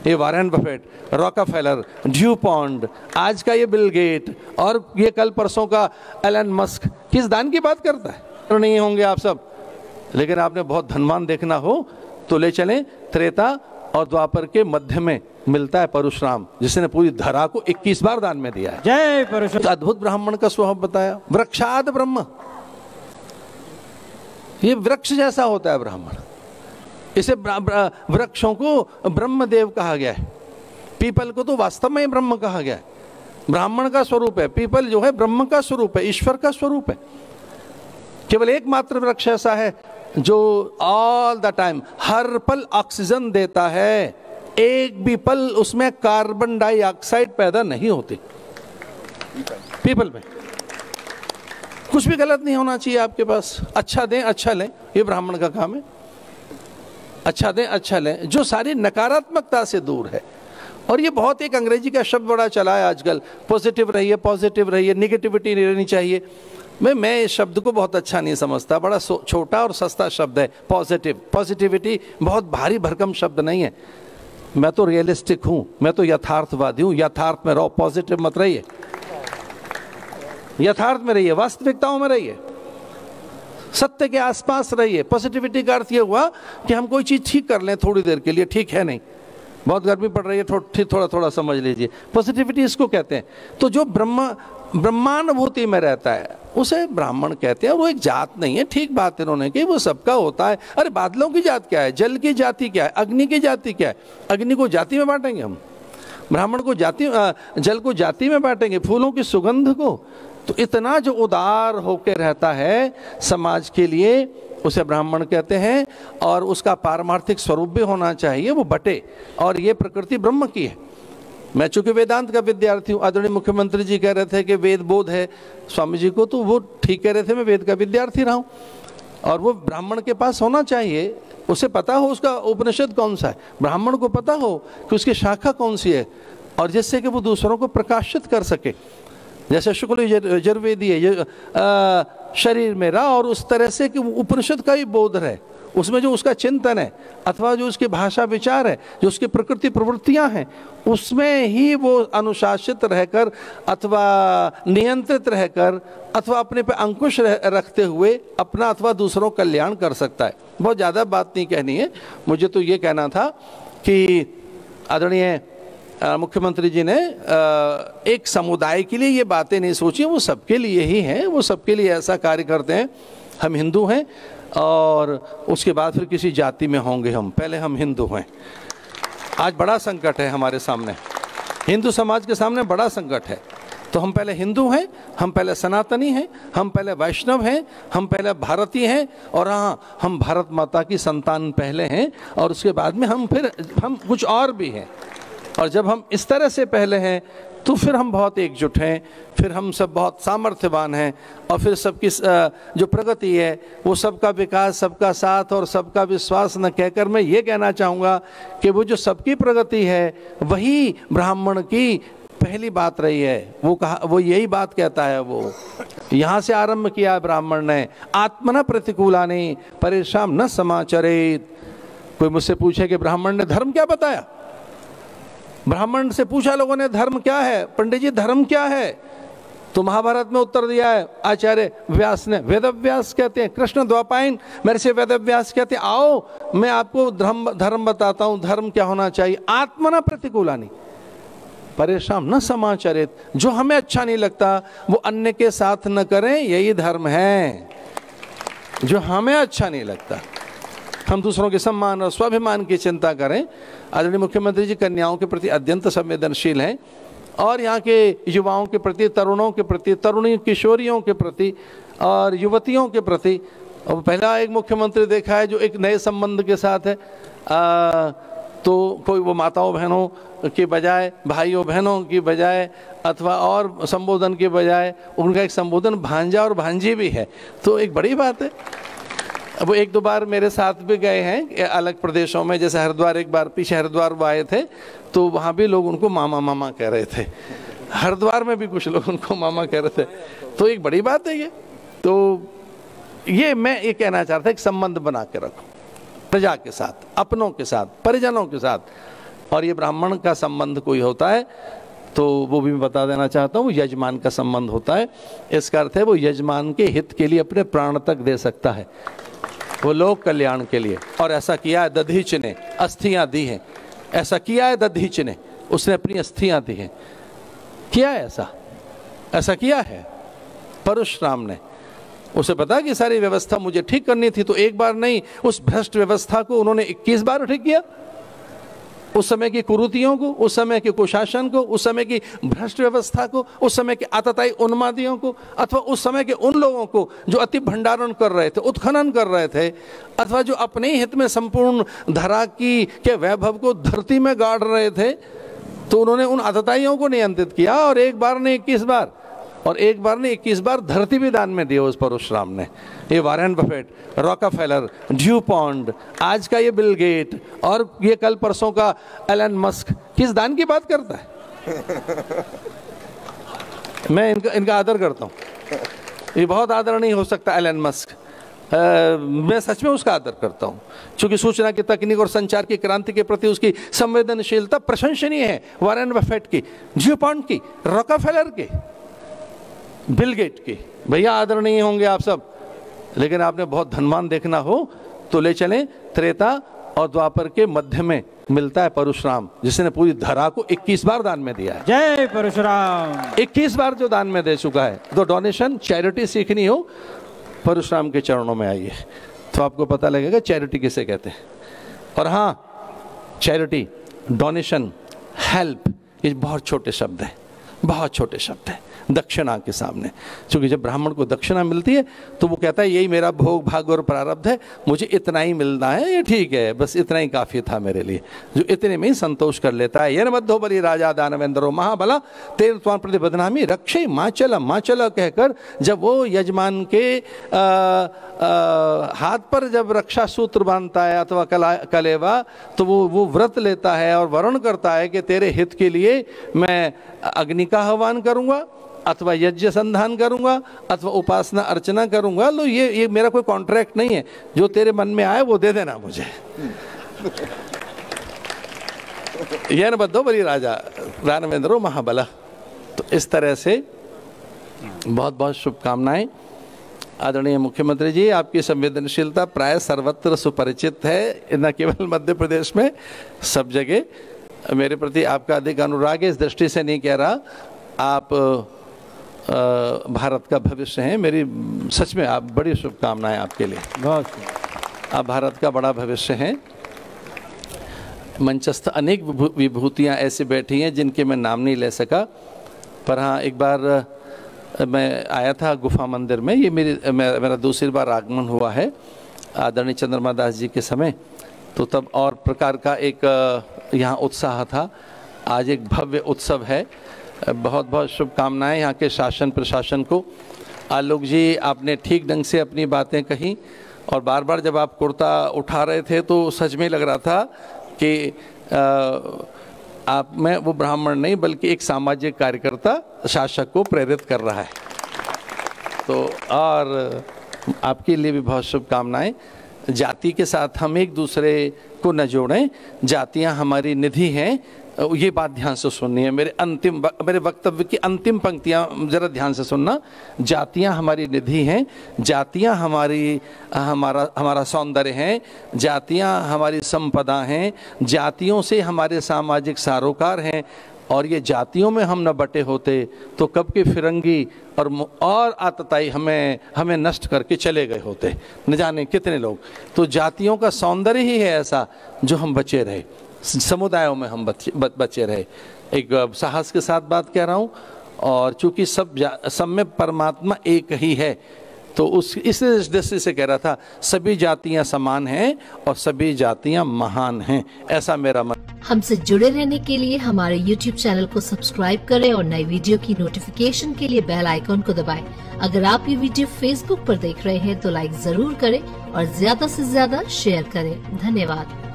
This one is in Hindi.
ये वॉरेन बफेट, रॉकफेलर, ड्यूपॉन्ट, आज का ये बिल गेट और ये कल परसों का एलन मस्क, किस दान की बात करता है? तो नहीं होंगे आप सब, लेकिन आपने बहुत धनवान देखना हो तो ले चलें त्रेता और द्वापर के मध्य में मिलता है परशुराम, जिसने पूरी धरा को 21 बार दान में दिया है। जय परशुराम। अद्भुत ब्राह्मण का स्वभाव बताया, वृक्षाद ब्रह्म, ये वृक्ष जैसा होता है ब्राह्मण। इसे वृक्षों को ब्रह्मदेव कहा गया है, पीपल को तो वास्तव में ब्रह्म कहा गया है, ब्राह्मण का स्वरूप है। पीपल जो है ब्रह्म का स्वरूप है, ईश्वर का स्वरूप है। केवल एकमात्र वृक्ष ऐसा है जो ऑल द टाइम, हर पल ऑक्सीजन देता है, एक भी पल उसमें कार्बन डाइऑक्साइड पैदा नहीं होती। पीपल में कुछ भी गलत नहीं होना चाहिए आपके पास, अच्छा दें अच्छा लें, ये ब्राह्मण का काम है। अच्छा दें अच्छा लें, जो सारी नकारात्मकता से दूर है। और ये बहुत एक अंग्रेजी का शब्द बड़ा चला है आजकल, पॉजिटिव रहिए, पॉजिटिव रहिए, निगेटिविटी नहीं रहनी चाहिए। मैं इस शब्द को बहुत अच्छा नहीं समझता, बड़ा छोटा और सस्ता शब्द है पॉजिटिव। पॉजिटिविटी बहुत भारी भरकम शब्द नहीं है। मैं तो रियलिस्टिक हूँ, मैं तो यथार्थवादी हूँ। यथार्थ में रहो, पॉजिटिव मत रहिए, यथार्थ में रहिए, वास्तविकताओं में रहिए, सत्य के आसपास रहिए। पॉजिटिविटी का अर्थ ये हुआ कि हम कोई चीज़ ठीक कर लें थोड़ी देर के लिए, ठीक है नहीं, बहुत गर्मी पड़ रही है, थोड़ा थोड़ा समझ लीजिए, पॉजिटिविटी इसको कहते हैं। तो जो ब्रह्मानुभूति में रहता है उसे ब्राह्मण कहते हैं। और वो एक जात नहीं है, ठीक बात इन्होंने की, वो सबका होता है। अरे बादलों की जात क्या है, जल की जाति क्या है, अग्नि की जाति क्या है? अग्नि को जाति में बांटेंगे हम, ब्राह्मण को जाति, जल को जाति में बांटेंगे, फूलों की सुगंध को। तो इतना जो उदार होकर रहता है समाज के लिए, उसे ब्राह्मण कहते हैं। और उसका पारमार्थिक स्वरूप भी होना चाहिए, वो बटे। और ये प्रकृति ब्रह्म की है। मैं चूंकि वेदांत का विद्यार्थी हूँ, आदरणीय मुख्यमंत्री जी कह रहे थे कि वेद बोध है स्वामी जी को, तो वो ठीक कह रहे थे, मैं वेद का विद्यार्थी रहा हूँ। और वो ब्राह्मण के पास होना चाहिए, उसे पता हो उसका उपनिषद कौन सा है, ब्राह्मण को पता हो कि उसकी शाखा कौन सी है, और जिससे कि वो दूसरों को प्रकाशित कर सके। जैसे शुक्ल यजुर्वेदीय शरीर मेरा, और उस तरह से कि उपनिषद का ही बोध है, उसमें जो उसका चिंतन है अथवा जो उसकी भाषा विचार है, जो उसकी प्रकृति प्रवृत्तियां हैं, उसमें ही वो अनुशासित रहकर अथवा नियंत्रित रहकर अथवा अपने पे अंकुश रखते हुए अपना अथवा दूसरों का कल्याण कर सकता है। बहुत ज़्यादा बात नहीं कहनी है, मुझे तो ये कहना था कि आदरणीय मुख्यमंत्री जी ने एक समुदाय के लिए ये बातें नहीं सोची, वो सबके लिए ही हैं, वो सबके लिए ऐसा कार्य करते हैं। हम हिंदू हैं और उसके बाद फिर किसी जाति में होंगे हम, पहले हम हिंदू हैं। आज बड़ा संकट है हमारे सामने, हिंदू समाज के सामने बड़ा संकट है। तो हम पहले हिंदू हैं, हम पहले सनातनी हैं, हम पहले वैष्णव हैं, हम पहले भारतीय हैं, और हाँ, हम भारत माता की संतान पहले हैं, और उसके बाद में हम कुछ और भी हैं। और जब हम इस तरह से पहले हैं तो फिर हम बहुत एकजुट हैं, फिर हम सब बहुत सामर्थ्यवान हैं, और फिर सबकी जो प्रगति है वो सबका विकास, सबका साथ और सबका विश्वास न कहकर मैं ये कहना चाहूँगा कि वो जो सबकी प्रगति है वही ब्राह्मण की पहली बात रही है। वो यही बात कहता है, वो यहाँ से आरंभ किया ब्राह्मण ने, आत्मना प्रतिकूलानि परेशान न समाचरेत। कोई मुझसे पूछे कि ब्राह्मण ने धर्म क्या बताया, ब्राह्मण से पूछा लोगों ने धर्म क्या है, पंडित जी धर्म क्या है, तो महाभारत में उत्तर दिया है आचार्य व्यास ने, वेदव्यास कहते हैं, कृष्ण द्वापायन मेरे से वेदव्यास कहते हैं, आओ मैं आपको धर्म बताता हूँ, धर्म क्या होना चाहिए। आत्मना प्रतिकूलानि परेशान न समाचरित, जो हमें अच्छा नहीं लगता वो अन्य के साथ न करें, यही धर्म है। जो हमें अच्छा नहीं लगता हम दूसरों के सम्मान और स्वाभिमान की चिंता करें। आदरणीय मुख्यमंत्री जी कन्याओं के प्रति अत्यंत संवेदनशील हैं, और यहाँ के युवाओं के प्रति, तरुणों के प्रति, तरुणी किशोरियों के प्रति और युवतियों के प्रति। और पहला एक मुख्यमंत्री देखा है जो एक नए संबंध के साथ है, तो कोई वो माताओं बहनों की बजाय, भाइयों बहनों की बजाय अथवा और संबोधन के बजाय उनका एक संबोधन भांजा और भांजी भी है, तो एक बड़ी बात है। अब वो एक दो बार मेरे साथ भी गए हैं अलग प्रदेशों में, जैसे हरिद्वार, एक बार पीछे हरिद्वार वो आए थे तो वहाँ भी लोग उनको मामा मामा कह रहे थे, हरिद्वार में भी कुछ लोग उनको मामा कह रहे थे, तो एक बड़ी बात है ये। तो ये मैं ये कहना चाहता था, एक संबंध बना के रखो प्रजा के साथ, अपनों के साथ, परिजनों के साथ, और ये ब्राह्मण का संबंध कोई होता है तो वो भी मैं बता देना चाहता हूँ, यजमान का संबंध होता है। इसका अर्थ है वो यजमान के हित के लिए अपने प्राण तक दे सकता है, वो लोक कल्याण के लिए। और ऐसा किया है दधीच ने, अस्थियां दी हैं, ऐसा किया है दधीच ने, उसने अपनी अस्थियां दी हैं, किया है ऐसा किया है परशुराम ने। उसे पता कि सारी व्यवस्था मुझे ठीक करनी थी, तो एक बार नहीं, उस भ्रष्ट व्यवस्था को उन्होंने 21 बार ठीक किया। उस समय की कुरीतियों को, उस समय के कुशासन को, उस समय की भ्रष्ट व्यवस्था को, उस समय के आतताई उन्मादियों को, अथवा उस समय के उन लोगों को जो अति भंडारण कर रहे थे, उत्खनन कर रहे थे, अथवा जो अपने हित में संपूर्ण धरा के वैभव को धरती में गाड़ रहे थे, तो उन्होंने उन आतताइयों को नियंत्रित किया। और एक बार ने 21 बार धरती भी दान में दी उस परशुराम ने। ये Warren Buffett, Rockefeller, due pond, आज का ये बिल गेट और ये कल परसों का एलन मस्क किस दान की बात करता है? मैं इनका आदर करता हूँ, ये बहुत आदरणीय हो सकता है एलन मस्क, मैं सच में उसका आदर करता हूँ, क्योंकि सूचना की तकनीक और संचार की क्रांति के प्रति उसकी संवेदनशीलता प्रशंसनीय है। वॉरेन बफेट की, ड्यू पॉन्ड की, रॉकफेलर की, बिल गेट की, भैया आदरणीय होंगे आप सब। लेकिन आपने बहुत धनवान देखना हो तो ले चलें त्रेता और द्वापर के मध्य में मिलता है परशुराम, जिसने पूरी धरा को 21 बार दान में दिया है। जय परशुराम। 21 बार जो दान में दे चुका है। तो डोनेशन, चैरिटी सीखनी हो परशुराम के चरणों में आइए, तो आपको पता लगेगा चैरिटी किसे कहते हैं। और हाँ, चैरिटी, डोनेशन, हेल्प, ये बहुत छोटे शब्द हैं, बहुत छोटे शब्द हैं दक्षिणा के सामने। क्योंकि जब ब्राह्मण को दक्षिणा मिलती है तो वो कहता है यही मेरा भोग भाग और प्रारब्ध है, मुझे इतना ही मिलना है, ये ठीक है, बस इतना ही काफ़ी था मेरे लिए। जो इतने में ही संतोष कर लेता है। ये मध्यो बलि राजा दानवेंद्रो महाबला तेर त्वां प्रति बदनामी रक्षे माचल माचल कहकर जब वो यजमान के हाथ पर जब रक्षा सूत्र बांधता है अथवा कलेवा, तो वो व्रत लेता है और वर्ण करता है कि तेरे हित के लिए मैं अग्नि का आह्वान करूँगा, अथवा यज्ञ संधान करूंगा, अथवा उपासना अर्चना करूंगा। लो ये मेरा कोई कॉन्ट्रैक्ट नहीं है, जो तेरे मन में आए वो दे देना मुझे। यह बद्धो बलि राजा दानवेंद्रो महाबला। तो इस तरह से बहुत बहुत शुभकामनाएं। आदरणीय मुख्यमंत्री जी, आपकी संवेदनशीलता प्राय सर्वत्र सुपरिचित है, न केवल मध्य प्रदेश में, सब जगह। मेरे प्रति आपका अधिक अनुराग है, इस दृष्टि से नहीं कह रहा, आप भारत का भविष्य हैं। मेरी सच में आप, बड़ी शुभकामनाएं आपके लिए, बहुत। आप भारत का बड़ा भविष्य हैं। मंचस्थ अनेक विभूतियां ऐसी बैठी हैं जिनके मैं नाम नहीं ले सका, पर हाँ, एक बार मैं आया था गुफा मंदिर में, ये मेरा दूसरी बार आगमन हुआ है आदरणीय चंद्रमा दास जी के समय, तो तब और प्रकार का एक यहाँ उत्साह था। आज एक भव्य उत्सव है। बहुत बहुत शुभकामनाएं यहाँ के शासन प्रशासन को। आलोक जी, आपने ठीक ढंग से अपनी बातें कही, और बार बार जब आप कुर्ता उठा रहे थे तो सच में लग रहा था कि आप में वो ब्राह्मण नहीं बल्कि एक सामाजिक कार्यकर्ता शासक को प्रेरित कर रहा है। तो और आपके लिए भी बहुत शुभकामनाएं। जाति के साथ हम एक दूसरे को न जोड़ें, जातियां हमारी निधि हैं, ये बात ध्यान से सुननी है। मेरे वक्तव्य की अंतिम पंक्तियां जरा ध्यान से सुनना। जातियां हमारी निधि हैं, जातियां हमारा सौंदर्य हैं, जातियां हमारी संपदा हैं, जातियों से हमारे सामाजिक सारोकार हैं, और ये जातियों में हम न बटे होते तो कब के फिरंगी और आतताई हमें नष्ट करके चले गए होते, न जाने कितने लोग। तो जातियों का सौंदर्य ही है ऐसा जो हम बचे रहे, समुदायों में हम बचे रहे। एक साहस के साथ बात कह रहा हूँ, और चूंकि सब में परमात्मा एक ही है, तो इस दृष्टि से कह रहा था, सभी जातियां समान हैं और सभी जातियां महान हैं, ऐसा मेरा मन। हमसे जुड़े रहने के लिए हमारे YouTube चैनल को सब्सक्राइब करें और नई वीडियो की नोटिफिकेशन के लिए बेल आइकॉन को दबाएं। अगर आप ये वीडियो Facebook पर देख रहे हैं तो लाइक जरूर करें और ज्यादा से ज्यादा शेयर करें। धन्यवाद।